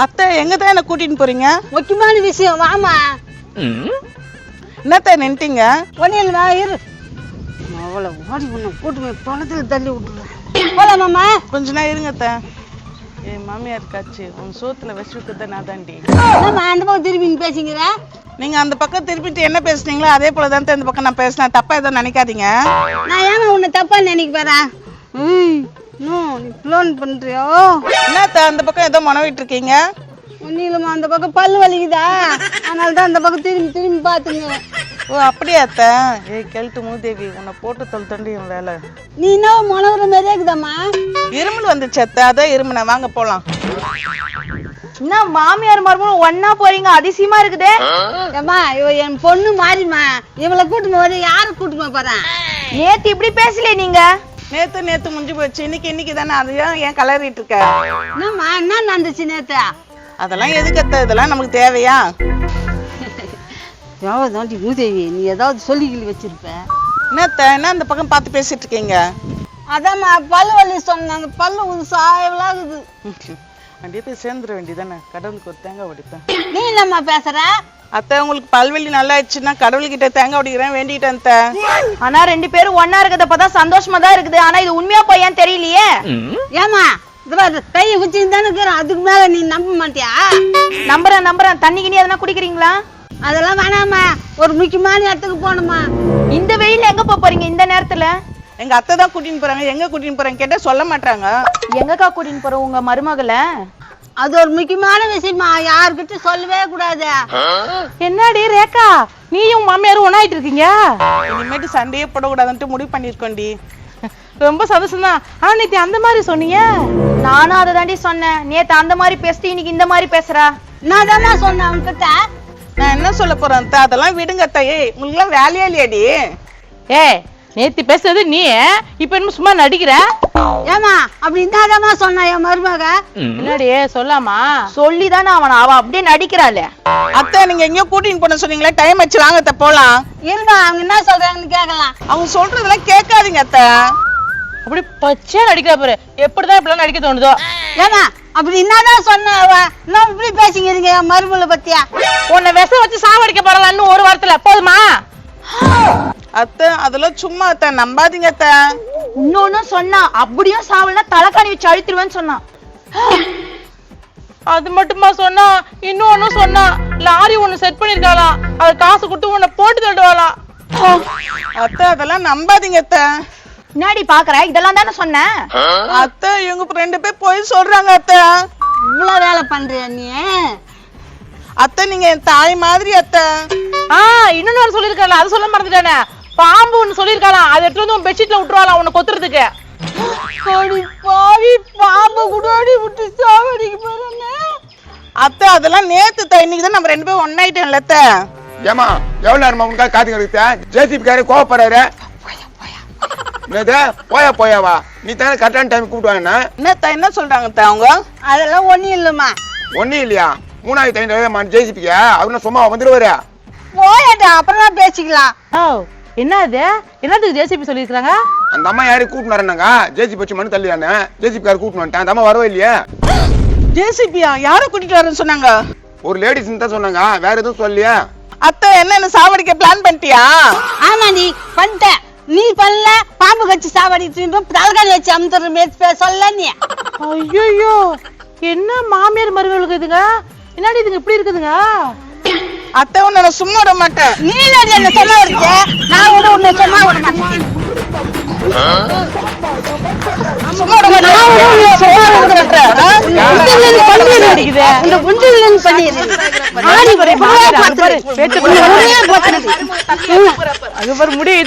அத்தை எங்க தான் என்ன கூட்டிட்டு போறீங்க? முக்கியமான விஷயம் வாமா. என்னத்த நின்ட்டீங்க? ஒன்னும் இல்லைம்மா இரு. அவளை ஓடி ஒன்று கூட்டு போய் பணத்துல தள்ளி விட்டுருவேன். போலாமாம்மா? கொஞ்ச நேரம் இருங்க அத்தை. என் மாமியார் இருக்காச்சு, உன் சோத்துல வச்சு விட்டத நான் தாண்டி. என்னம்மா அந்த பக்கம் திரும்பி பேசிக்கிற? நீங்க அந்த பக்கம் திருப்பிட்டு என்ன பேசுனீங்களோ அதே போலதான் இந்த பக்கம் நான் பேசினேன். தப்பா எதுவும் நினைக்காதீங்க. நான் ஏமா உன்னை தப்பா நினைக்க போறேன்? நீ ப்ளோன் பண்றியோ? என்னத்த அந்த பக்கம் ஏதோ மனவிட்டு இருக்கீங்க? ஒன்னும் இல்லைம்மா, அந்த பக்கம் பல்லு வலிக்குதா, அதனால தான் அந்த பக்கம் திரும்பி திரும்பி பாத்துங்க. ஓ அப்படியா அத்தை? ஏய் கேள்ட்டு மூதேவி, உன்னை போட்டு தொலைத்தண்டி என் வேலை. நீ என்ன மனவர மாதிரியே இருக்குதாம்மா? இருமல் வந்துச்சு அத்தை, அதான் இருமுன. வாங்க போலாம். என்ன மாமியார் மருமகளும் ஒன்னா போறீங்க? அதிசயமா இருக்குதே. ஏம்மா இவ என் பொண்ணு மாறிமா, இவளை கூட்டுமா வர யாரு கூட்டுமா போறேன்? நேத்து இப்படி பேசல நீங்க. நேத்து முடிஞ்சு போச்சு, இன்னைக்கு தானே. அது ஏன் கலரிட்டு இருக்க? என்னம்மா என்ன நடந்துச்சு நேத்து? அதெல்லாம் எதுக்கு அத்தை? இதெல்லாம் நமக்கு தேவையா? தாண்டி மூதேவி, நீ ஏதாவது சொல்லிக்கிளி வச்சிருப்ப. என்னத்த என்ன அந்த பக்கம் பார்த்து பேசிட்டு இருக்கீங்க? அதாம்மா பல்லு வலி சொன்ன, அந்த பல்லு ஒரு சாயவளாகுது. அப்படியே போய் சேர்ந்துட வேண்டியதானே, கடவுளுக்கு ஒரு தேங்காய் உடைப்பேன். நீ என்னம்மா பேசுற? அத்தை உங்களுக்கு பல்வெளி நல்லா ஆயிடுச்சுன்னா கடவுள்கிட்ட தேங்காய் உடைக்கிறேன் வேண்டிட்டேன் அத்தை. ஆனா 2 பேரும் ஒன்னா இருக்கிறத பார்த்தா சந்தோஷமா தான் இருக்குது. ஆனா இது உண்மையா பொய்யான்னு தெரியலையே. ஏமா கையை வச்சுன்னு தானே இருக்கிறோம், அதுக்கு மேல நீ நம்ப மாட்டியா? நம்புறேன். தண்ணி கிணி எதனா குடிக்கிறீங்களா? அதெல்லாம் வேணாமா, ஒரு முக்கியமான இடத்துக்கு போகணுமா. இந்த வெயில எங்க போறீங்க இந்த நேரத்துல? எங்க அத்தை தான் கூட்டின்னு போறாங்க. எங்க கூட்டின்னு போறாங்க கேட்டா சொல்ல மாட்டாங்க. எங்கக்கா கூட்டின்னு போறோம் உங்க மருமகளை? அது ஒரு முக்கியமான விஷயமா, யாருக்கிட்ட சொல்லவே கூடாது. என்னடி ரேகா, நீயும் மாமியாரும் ஒண்ணாயிட்டு இருக்கீங்க? இனிமேட்டு சண்டையே போடக்கூடாதுன்ட்டு முடிவு பண்ணிருக்கோண்டி. ரொம்ப சந்தோஷம் தான். ஆனா நேத்து அந்த மாதிரி சொன்னீங்க. நானும் அதை தாண்டி சொன்னேன். நேத்து அந்த மாதிரி பேசிட்டு இன்னைக்கு இந்த மாதிரி பேசுறா. நான் தானே சொன்னேன் அவன்கிட்ட. நான் என்ன சொல்ல போறேன் அத்தை? அதெல்லாம் விடுங்க அத்தை. உங்களுக்கு எல்லாம் வேலையா இல்லையாடி? நேத்து பேசுறது நீ, இப்ப என்ன சும்மா நடிக்கிற? ஏமா அப்படி இருந்தாதாமா சொன்னா என் மருமக? என்னடி சொல்லாமா? சொல்லிதானே அவன் அப்படியே நடிக்கிறாள். அத்தை நீங்க எங்கேயோ கூட்டின்னு போன சொன்னீங்களே, டைம் வச்சு வாங்க அத்தை போலாம். இருங்க, அவங்க என்ன சொல்றாங்கன்னு கேட்கலாம். அவங்க சொல்றதெல்லாம் கேட்காதீங்க அத்தை. அப்படி பச்சையா நடிக்கிற பாரு, எப்படிதான் இப்பெல்லாம் நடிக்க தோணுதோ. ஏமா அப்படி என்னதான் சொன்ன அவ? இன்னும் இப்படி பேசிக்கிறீங்க என் மருமகளை பத்தியா? உன்னை விஷம் வச்சு சாவடிக்க போறலாம் இன்னும் ஒரு வாரத்துல, போதுமா? அத்தை அதெல்லாம் சும்மா அத்தை, நம்பாதீங்க அத்தை. இன்னொன்னு சொன்னா, அப்படியும் சாவல்னா தலைக்காணி வச்சு அழுத்திடுவேன்னு சொன்னான். அது மட்டுமா சொன்னா? இன்னொன்னு சொன்னா, லாரி ஒண்ணு செட் பண்ணிருக்காளாம், அது காசு கொடுத்து உன்னை போட்டு தள்ளுவாளாம். அத்தை அதெல்லாம் நம்பாதீங்க அத்தை. முன்னாடி பாக்குற இதெல்லாம் தானே சொன்னேன். அத்தை இவங்க 2 பேர் போய் சொல்றாங்க அத்தை. இவ்வளவு வேலை பண்றியா நீ? அத்தை நீங்க என் தாய் மாதிரி அத்தை. இன்னொன்னு சொல்லிருக்கல, அது சொல்ல மறந்துட்டானே. பாம்பு ஒண்ணு சொல்லிருக்கலாம், அதை எடுத்து வந்து உன் பெட்ஷீட்ல விட்டுருவாளாம் உன்னை கொத்துறதுக்கு. பாவி பாம்பு குடாடி விட்டு சாவடிக்க போறேன். அத்தை அதெல்லாம் நேத்து தான், இன்னைக்கு தான் நம்ம 2 பேரும் ஒன்னாயிட்டோம்ல அத்தை. ஏமா எவ்வளவு நேரமா உனக்காக காத்துக்கிட்டு இருக்கேன்? ஜேசிபி காரர் கோவப்படுறாரு. போயாவா? நீ தானே கரெக்டான டைம் கூப்பிடுவாங்க. என்ன சொல்றாங்க அத்தை அவங்க? அதெல்லாம் ஒண்ணும் இல்லம்மா. ஒன்னும் இல்லையா? 3500 ஜேசிபிக்கு அவரு சும்மா வந்துருவாரு. போயட்டா, அப்புறம் பேசிக்கலாம். என்னதுக்கு ஜேசிபி சொல்லிருக்காங்க? அந்த அம்மா யாரு கூட்டினு வரேன்னாங்க, ஜேசிபி வச்சு மனு தள்ளியானே. ஜேசிபி காரர் கூட்டினு வந்துட்டேன். அந்த அம்மா வரவே இல்லையே. ஜேசிபியா? யார கூட்டிட்டு வரேன்னு சொன்னாங்க? ஒரு லேடிஸ் தான் சொன்னாங்க, வேற எதுவும் சொல்லியா? அத்தை என்ன சாவடிக்க பிளான் பண்ணிட்டியா? ஆமா நீ பண்ணிட்ட. நீ பண்ணல, பாம்பு கட்சி சாவடிட்டு தலைகாணி வச்சு அமுத்துற சொல்ல நீ. ஐயோ என்ன மாமியார் மருமகளுக்கு இதுங்க? என்னடி இதுங்க இப்படி இருக்குதுங்க? அத்தை உன்னை சும்மா விட மாட்டேன். நீ என்ன சொல்ல வருங்க, நான் கூட உன்னை சும்மா விட மாட்டேன். முடிய